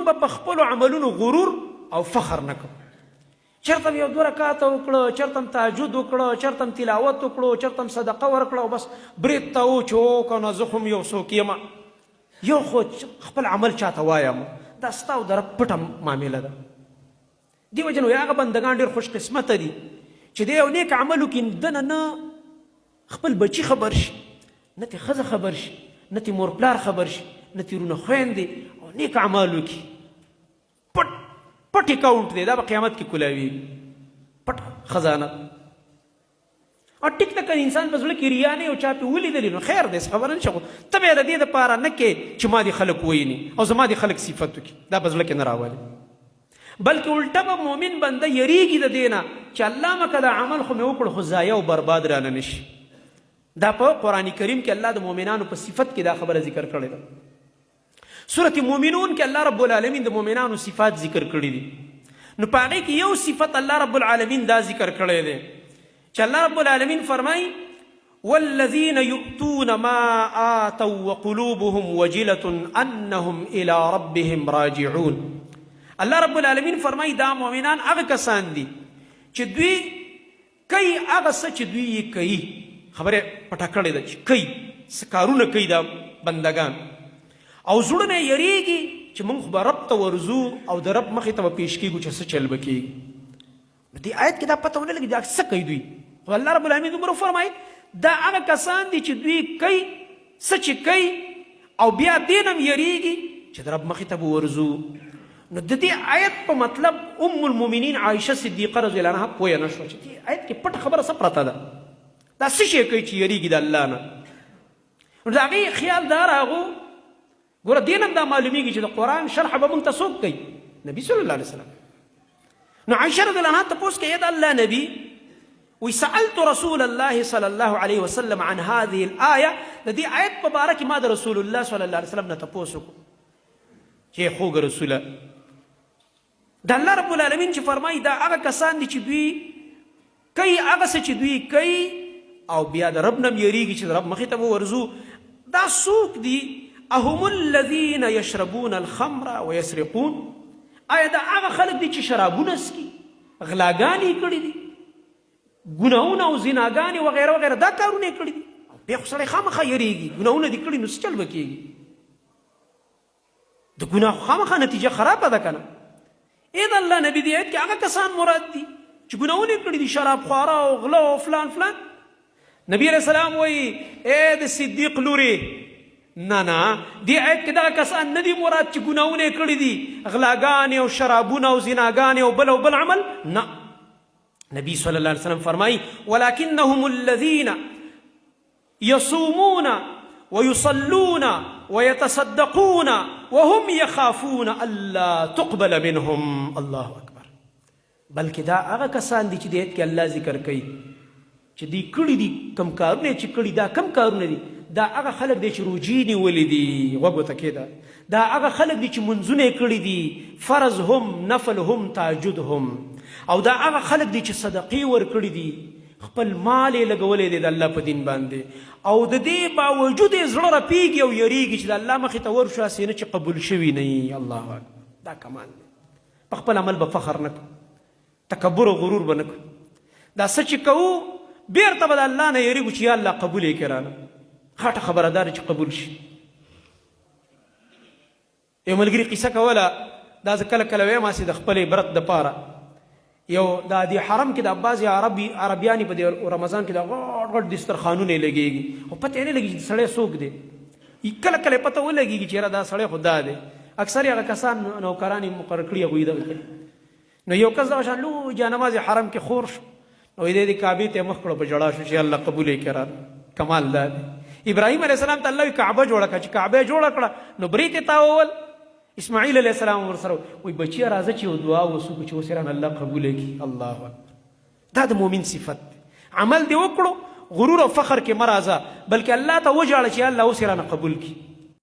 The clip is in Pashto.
موږ به په خپلو عملونو غرور او فخر نه کوو. چېرته م یو 2 رکعاته وکړه، چېرته م تهجد وکړه، چېرته م تلاوت وکړو، چېرته م صدقه ورکړه او بس برید ته و چې او که نه زه خو م یو څوک یم. یو خو خپل عمل چاته وایم، دا ستا او د رب پټه معامله ده. دې وجې نو هغه بندګان ډېر خوش قسمته دي چې د یو نیک عمل وکړي، دنه نه خپل بچي خبر شي، نه ترې ښځه خبر شي، نه ترې مور پلار خبر شي، نه ترې رونه خویندې، او نیک اعمال وکړي. پټ اکاونټ دی، دا به قیامت کې کولاویږي، پټ خزانه. او ټیک ده که انسان په زړه کې ریا نه او چا پې ولیدلي نو خیر دی، خبره نشته، خو ته به یې د دې دپاره نه کې چې ما دې خلک وویني او زما دې خلک صفت وکړي، دا په زړه کې نه راولي. بلکې الټه به مؤمن بنده یریږي د دې نه چې الله مکه دا عمل خو مې وکړ خو ضایع او برباد رانه نشي. دا په قرآن کریم کې الله د مؤمنانو په صفت کې دا خبره ذکر کړې ده. سورة مومنون کې الله رب العالمین د مؤمنانو صفات ذکر کړي دي. نو په هغې کې یو صفت الله رب العالمین دا ذکر کړی دی چې الله رب العالمین فرمایي والذین یؤتون ما آتوا وقلوبهم وجلة انهم الى ربهم راجعون. الله رب العالمین فرمایي دا مؤمنان هغه کسان دي چې دوی کوي هغه څه چې دوی یې کوي. خبره پټه کړې ده چې کوي څه کارونه کوي دا بندګان، او زړونه یې یریږي چې موږ خو به رب ته ورځو او د رب مخې ته به پیش کېږو چې څه چل به کېږي. نو دې آیت کې دا پته ونه لګي دا څه کوي دوی. خو الله رب العالمین دومره وفرمایي دا هغه کسان دي چې دوی کوي څه چې کوي او بیا دې نه م یریږي چې د رب مخې ته به ورځو. نو د دې آیت په مطلب ام المؤمنین عایشه صدیقه رضی الله عنها پوهه نه شوه چې دې آیت کې پټه خبره څه پرته ده، دا څه شی کوي چې یریږي د الله نه. نو د هغې خیال دا راغو ګوره دې نه هم دا معلومیږي چې د قرآن شرح به موږ ته څوک کوي؟ نبي صلی الله علیه وسلم. نو عایشه رضی الله عنها تپوس کوي د الله نبي وی سألت رسول الله صلی الله علیه وسلم عن هذه الآیه، د دې آیت په باره کې ما د رسول الله صلی الله علیه وسلم نه تپوس وکړو چې خوږه رسوله د الله رب العالمین چې فرمایي دا هغه کسان دي چې دوی کوي هغه څه چې دوی کوي او بیا د رب نه م یریږي چې د رب مخې ته به ورځو. دا څوک دي؟ اهم الذین یشربون الخمر ویسرقون. آیا دا هغه خلک دي چې شرابونه څکي، غلاګانې یې کړي دي، ګناهونه او زناګانې وغیره وغیره دا کارونه یې کړي دي، بیا خو سړی خامخا یریږي. ګناهونه دې کړي نو څه چل به کېږي؟ د ګناه خامخا نتیجه خرابه ده که نه؟ ای د الله نبي دې آیت کې هغه کسان مراد دي چې ګناهونه یې کړي دي، شراب خواره او غله او فلان فلان. نبی علیه السلام وایي ای د صدیق لورې نه نه دې آیت کې دغه کسان نه دي مراد چې ګناهونه یې کړي دي، غلاګانې او شرابونه او زناګانې او بل عمل نه. نبی صلی الله علیه وسلم فرمایي ولکنهم الذین یصومون ويصلون ويتصدقون وهم يخافون الا تقبل منهم. الله اکبر. بلکې دا هغه کسان دي چې دې آیت کې الله ذکر کوي چې دوی کړي دي کم کارونه چې کړي دا کم کارونه دي، دا هغه خلک دی چې روجې نیولې دي، غوږ ورته کېده، دا هغه خلک دي چې منځونه یې کړي دي، فرض هم نفل هم تهجد هم، او دا هغه خلک دي چې صدقې ورکړي دي، خپل مال یې لګولی دی د الله په دین باندې، او د دې باوجود یې زړه رپېږي او یریږي چې د الله مخې ته ورشو هسې نه چې قبول شوي نه وي. الله اکبر. دا کمال دی. په خپل عمل به فخر نه کړو، تکبر او غرور به نه کړو. دا څه چې کوو بېرته به د الله نه یریږو چې یا الله قبول یې کړه رانه. خاطه خبره دار چې قبول شي. یو ملګري قصه کوله، دا زه کله کله وایم هسې د خپل عبرت دپاره. یو دا د حرم کې د بعضې عربیانې په د رمضان کې د غټ غټ دسترخوانونه یې لګېږي، خو پته یې نه لګېږي چې سړی څوک دی. کله کله پته ولګېږي چې یاره دا سړی خو دا دی. اکثر هغه کسان نوکران یې مقرر کړي هغوی دغه کوي. نو یو کس دغه شان لوی جانماز حرم کې خور شو، نو دې د کعبې ته یې مخ کړو، په ژړا شو چې الله قبول یې کړه. کمال دا دی. ابراهیم علیه السلام ته الله کعبه جوړه کړه، چې کعبه یې جوړه کړه نو برېت یې تاوول. اسماعیل علیه السلام ورسره وایي بچیه راځه چې یو دعا وسو چې اوس یې رانه الله قبوله کړي. الله اکبر. دا د مؤمن صفت دی. عمل دې وکړو غرور او فخر کې مه راځه، بلکې الله ته وژاړه چې الله اوس یې رانه قبول کړي.